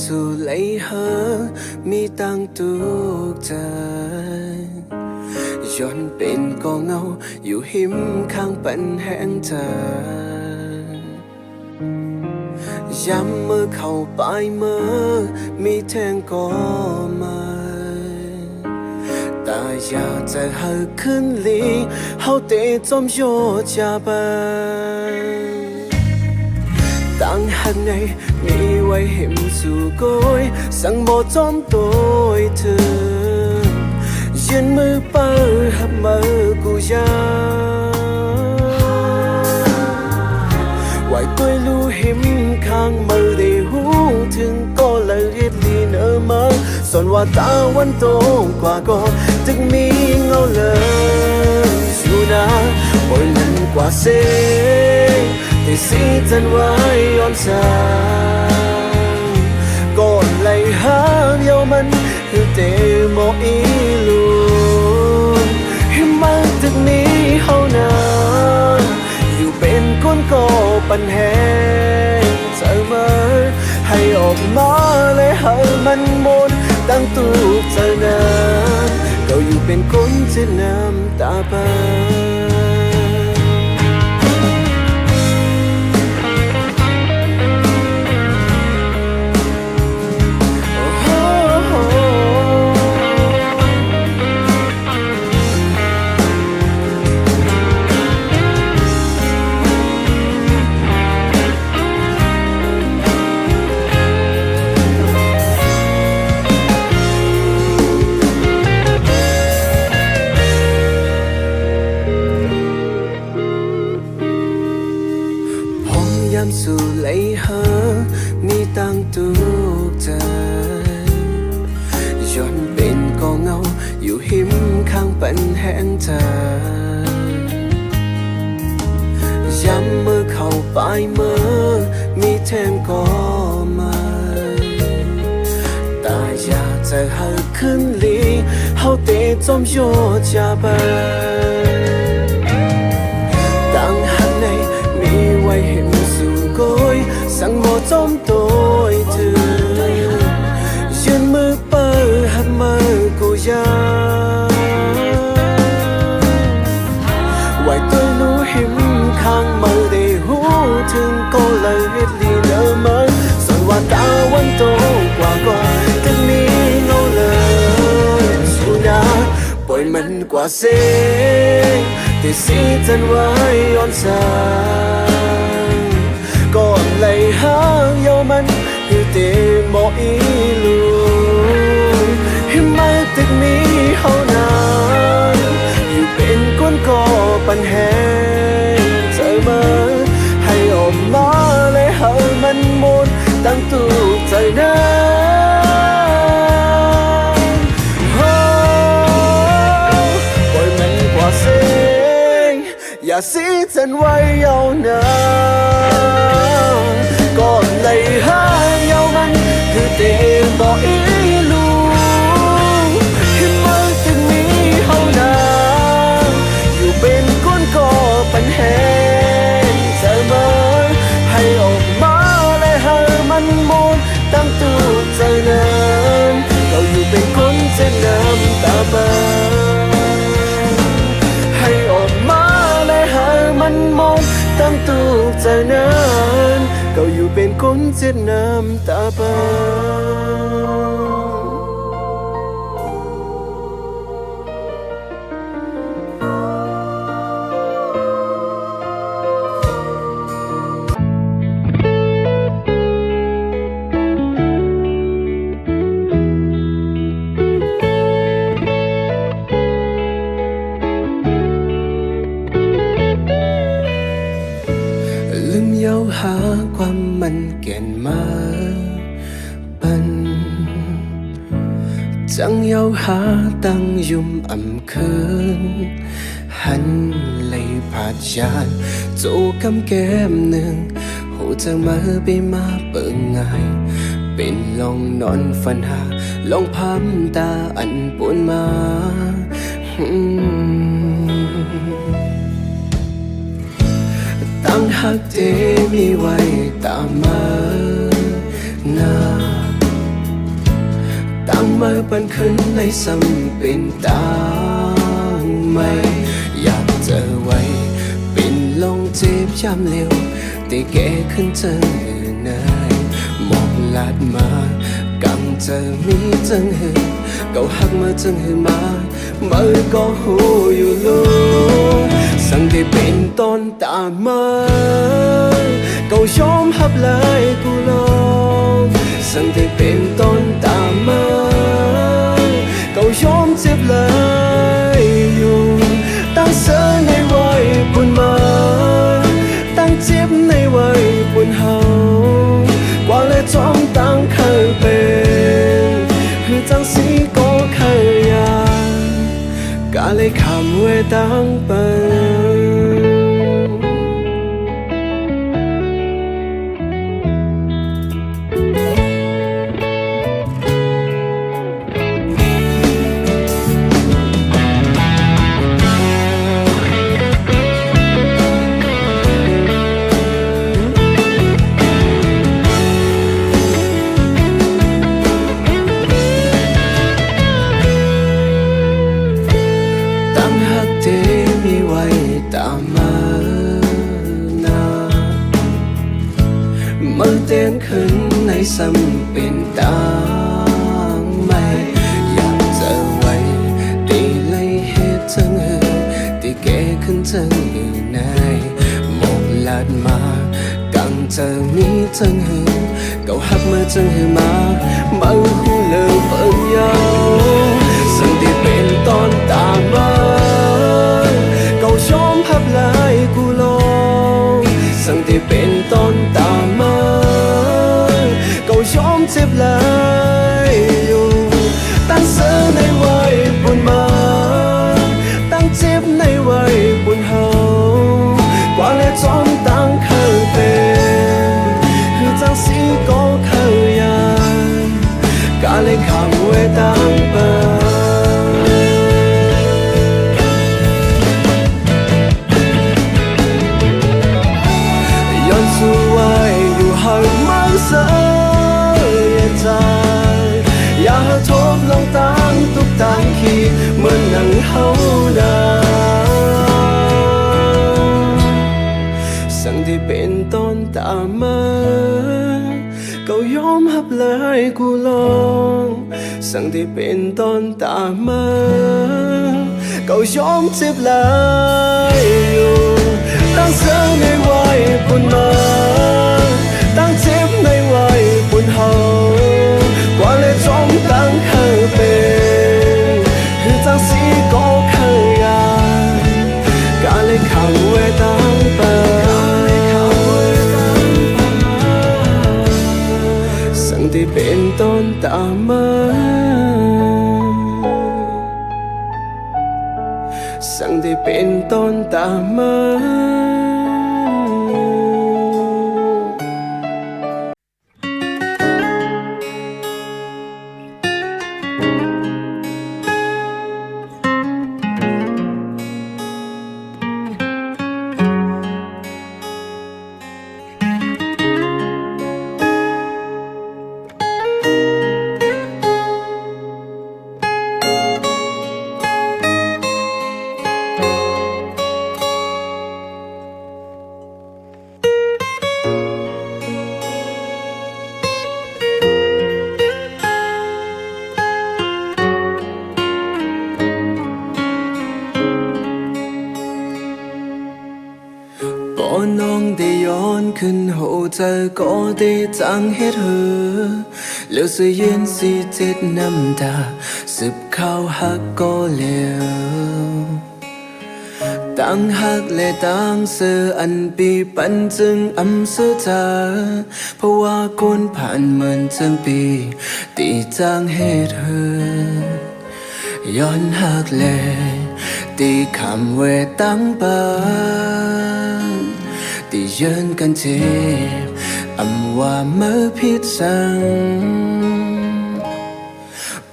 สู่ไหลหามีตั้งตุกใจย้อนเป็นกองเงาอยู่หิมข้างปันแห้งเธอย้ำมือเข้าไปมือมีแทงก็มาแต่อยากจะหาขึ้นลีเขาเตะจอมโยจาบตั้งหักไงมีไว้เห็มสู่ก้อยสั่งบ่จอมตัวเธอยืนมือเปิดหับมือกูยาไว้ตัวลู่หิมข้างมือได้หูถึงก็เลยรีบลีเนอมาส่วนว่าตาวันโตกว่าก็จึงมีเงาเลยอยู่นะบนนั้นกว่าเสียที่สีจันไว้ย้อนสางก่อนไหลหางเยามันคือเตโมอีลูให้มาถึงนี้เฮานาอยู่เป็นคนก็ปัญหาเธอมาให้ออกมาเลยให้มันหมดตั้งตูเธอนาเราอยู่เป็นคนที่น้ำตาปาสู่ไหลหามีตั้งตุกใจย้อนเป็นกองเงาอยู่หิมข้างปันแห้งเธอย้ำมือเข้าไปมือมีแทงก็มาแต่อยากจะหาขึ้นลีเขาเตะจอมโยจาบตั้งหันในมีไว้เห็นก้อยสั่งบ่จอมตัวเธอยืนมือเปิดหักมือกูยาไว้ตัวรู้หิมข้างมือได้หูถึงก็เลยเฮ็ดลีเนอมาส่วนว่าตาวันโตกว่าก็จะมีเงาเลยสู้นะปล่อยมันกว่าเสียที่สีจันไว้ย้อนสางก่อนไหลหางเยามันคือเตโมอีลูให้มาตึกนี้เฮานานอยู่เป็นคนก่อปัญหาเธอมาให้ออกมาเลยให้มันหมดตั้งตูใจนั้นปล่อยมันกว่าเสียงอย่าสีจันไว้ยาวนานก่อนไหลหางเยามันคือเตโมอีลูให้มาถึงนี้เฮานานอยู่เป็นคนก่อปัญหาเธอมาให้ออกมาเลยให้มันหมดตั้งตูใจนั้นเราอยู่เป็นคนเจ็บน้ำตาบาให้ออกมาเลยให้มันหมดตั้งตูใจนั้นก็อยู่เป็นคนเจ็บน้ำตาบาลืมเย้าหาความมันแก่นมาปันจังเย้าหาตั้งยุ่มอ่ำคืนหันเลยผาดยานโจกำแก้มหนึ่งหูจะมาไปมาเปิงง่ายเป็นลองนอนฝันหาลองพัมตาอันปวนมา ตั้งหักเทมีไว้ตามมานา มือปันขึ้นในสำเป็นต่างไม่อยากเจอไว้ปิ่นลงเจ็บย้ำเร็วแต่แกขึ้นเจอเนยหมอกลาดมากังเจอมีจังหือเก่าหักมาจังหือมามือก็หูอยู่ลูกสั่งที่เป็นต้นตามาเก่ายอมหับเลยกูลองสั่งที่เป็นต้นตามาเก่ายอมเจ็บเลยอยู่ตั้งเสือในวัยปุ่นมาตั้งเจ็บในวัยปุ่นเฮากว่าและจอมตั้งเคยเป็นคือจังสีก็เคยอยากกาเลยคำเวตั้งเป็นมือเต้นขึ้นในสำเป็นต่างไม่อยากเจอไว้ตีเลยเหตุจังตีแกขึ้นจังในหมอกลาดมากังเจอมีจังเก่าหักมาจังมามือหูเลือเปิดยาวสั่งที่เป็นตอนตามาเก่าชมหับลายกูลองสั่งที่เป็นตอนตามายอมเจ็บเลยอยู่ตั้งเสือในวัยปุ่นมาตั้งเจ็บในวัยปุ่นเฮากว่าและจอมตั้งเคยเป็นคือจังสีก็เคยอยากกาเลยคำเวตั้งเป็นย้อนสู่วัยอยู่ห่างมังเสืออย่าทบลงตั้งตุกตั้งขีเหมือนหนังเฮาดาสั่งที่เป็นต้นตามาเก่ายอมหับเลยกูลองสั่งที่เป็นต้นตามาเก่ายอมเจ็บเลยอยู่ตั้งเสือในวัยปุ่นมาตั้งเจ็บในวัยปุ่นเฮากว่าและจอมตั้งเคยเป็นคือจังสีก็เคยอยากกาเลยคำเวตั้งเป็นสั่งที่เป็นต้นตามาสั่งที่เป็นต้นตามาน้องได้ย้อนขึ้นหูเธอก็ได้จังเฮ็ดแล้วเสียเย็นสิเจ็ดน้ำตาสืบข้าวหักก็เลี้ยวตั้งหักและตั้งเสืออันปีปันจึงอำเสือเธอเพราะว่าคนผ่านเหมือนจังปีตีจังเฮ็ดย้อนหักและตีคำเวตั้งปานตีเยินกันเจ็บอำว่าเมื่อผิดสั่ง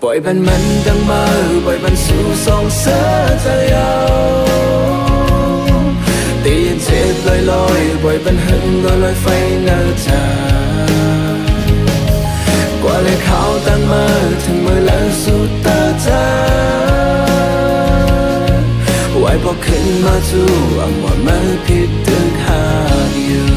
ปล่อยมันดังมาปล่อยมันสู่สองเสือเธอยาวตียันเจ็บลอยปล่อยมันหึงลอยไฟเนื้อเธอ กว่าเลยเขาตั้งมาถึงมือแล้วสุดตาจาไว้พอขึ้นมาจูอังว่าไม่ผิดตึกหาอยู่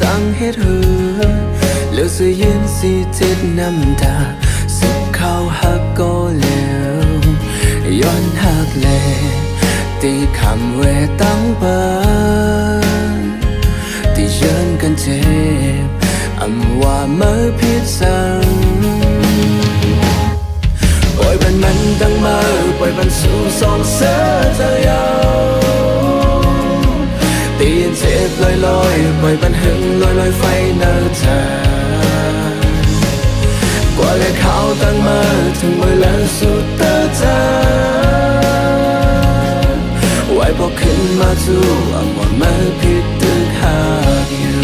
จังเฮ็ดเหือเลือกเสื้อยืนสีเจ็ดน้ำตาสิบเข้าหักก็แล้วย้อนหักแลตีคำเวตั้งเปิดตีเยินกันเจ็บอำว่าเมื่อผิดสั่งปล่อยมันตั้งมาปล่อยมันสู่สองเสือเธอยาวตีนเจ็บลอยปล่อยปันหึงลอยไฟเนื้อเธอกว่าเลยเขาตั้งมาถึงมือแล้วสุดตาจาไว้พอขึ้นมาจูอังว่าไม่ผิดตึกหาอยู่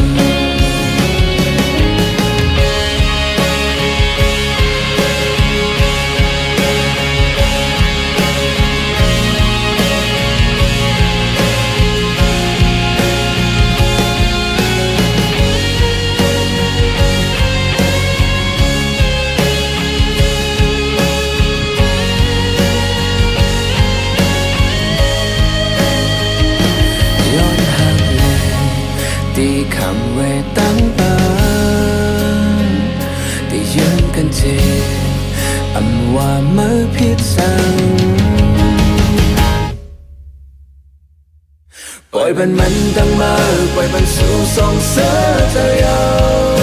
คำเวตั้งเปิดแต่ยืนกันเจ็บอำว่าเมื่อผิดสั่งปล่อยมันตั้งมาปล่อยมันสู่สองเสือเธอยาว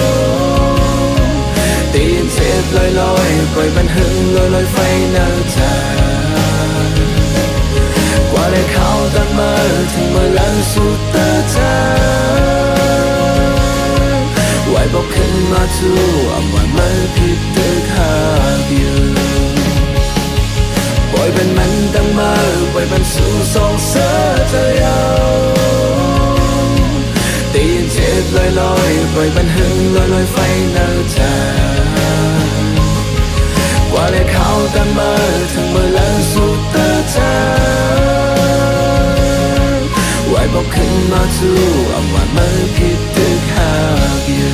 ตีนเจ็บลอยปล่อยมันหึงลอยไฟหน้าเธอกว่าเลยเขาตั้งมาถึงมือแล้วสุดตาจาไว้บอกขึ้นมาจูอังว่าไม่ผิดตึกหาอยู่ปล่อยมันตั้งมาปล่อยมันสู่สองเสือเธอยาวตีนเจ็บลอยปล่อยมันหึงลอยไฟหน้าเธอกว่าเลยเขาตั้งมาถึงมือแล้วสุดตาจาไว้บอกขึ้นมาจูอังว่าไม่ผิดตึกหาอยู่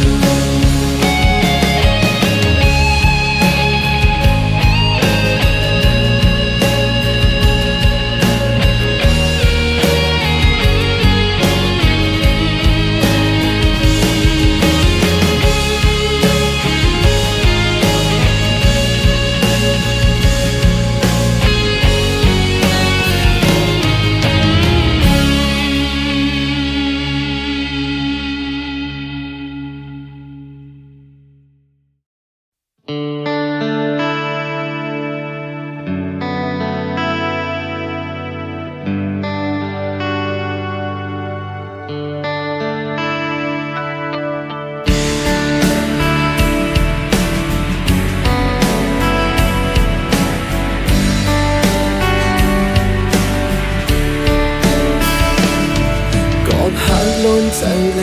ใจแร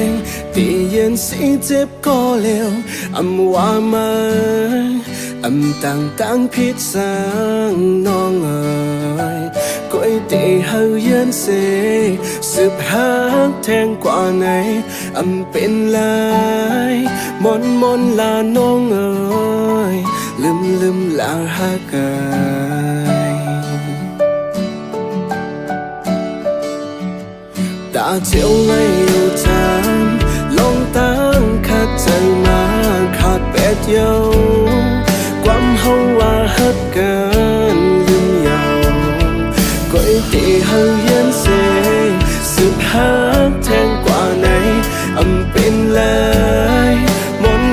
งตียืนสีเจ็บก็เร็วอำว่ามาอำต่างผิดสังน้องเอ๋ยก้อยตีเฮายืนเสสืบหาแทงกว่าไหนอำเป็นลายมนลาน้องเอ๋ยลืมลาหักเอ๋ยตาเจียวไม่อยู่ทางลงตั้งขาดใจมาขาดเป็ดเยาความเฮาว่าฮักกันลืมยาวก้อยตีเฮาเย็นเสสืบหาแทงกว่าไหนอำเป็นลาย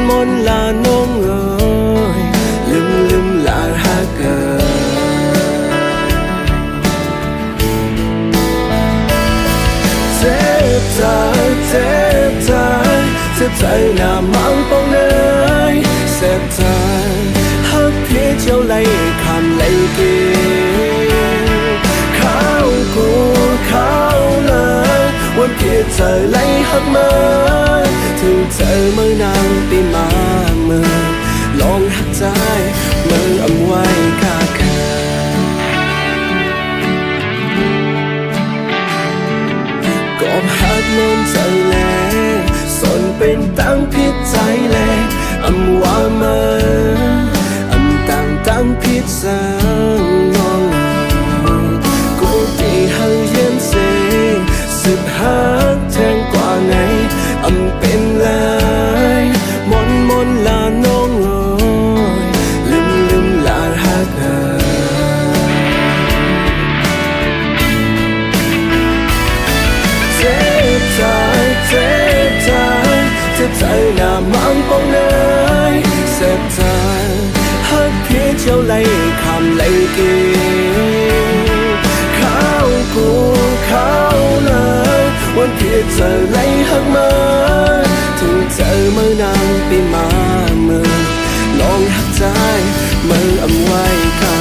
มนลาน้องเอ๋ยลืมลาฮักกันเจ็บใจ ใจหน้ามังปองเนยเสพใจฮักพี่เจ้าไหลคำไหลเกข้าวกูข้าวเลยวันเพียเธอไหลหักมาถึงเธอเมื่อนางปีมาเมื่อลองหักใจเมื่ออำไว้ข้าก็หักนอนเธอแลสนเป็นตั้งพิษใจแลอำว่ามาอำตั้งพิษสังนองกูตีหังเย็นเสสึกหักแทงกว่าไงอำเป็นลายมนลาน้องโอยลืมลาหักเจ็บใจหน้ามังปองเนยเสพใจฮักพี่เจ้าไหลคำไหลเกข้าวกูข้าวเลยวันเพียเธอไหลหักมาถึงเธอเมื่อนางปีมาเมื่อลองหักใจเมื่ออำไว้ข้า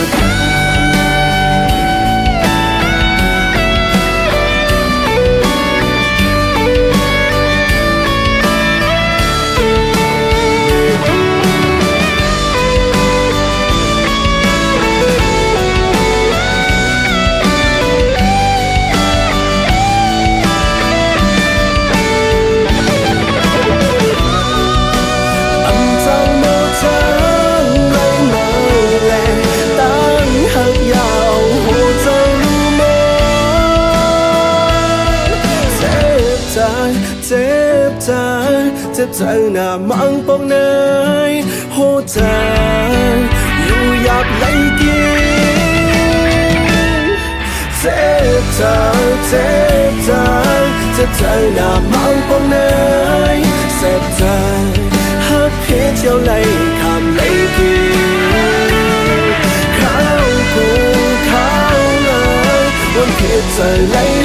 เจ็บใจหน้ามังปองเนยโหใจอยู่หยาบไหลเกียเจ็บใจเจ็บใจหน้ามังปองเนยเจ็บใจฮักพี่เจ้าไหลคำไหลเกียข้าวกูข้าวเลยวันเพียเธอไหล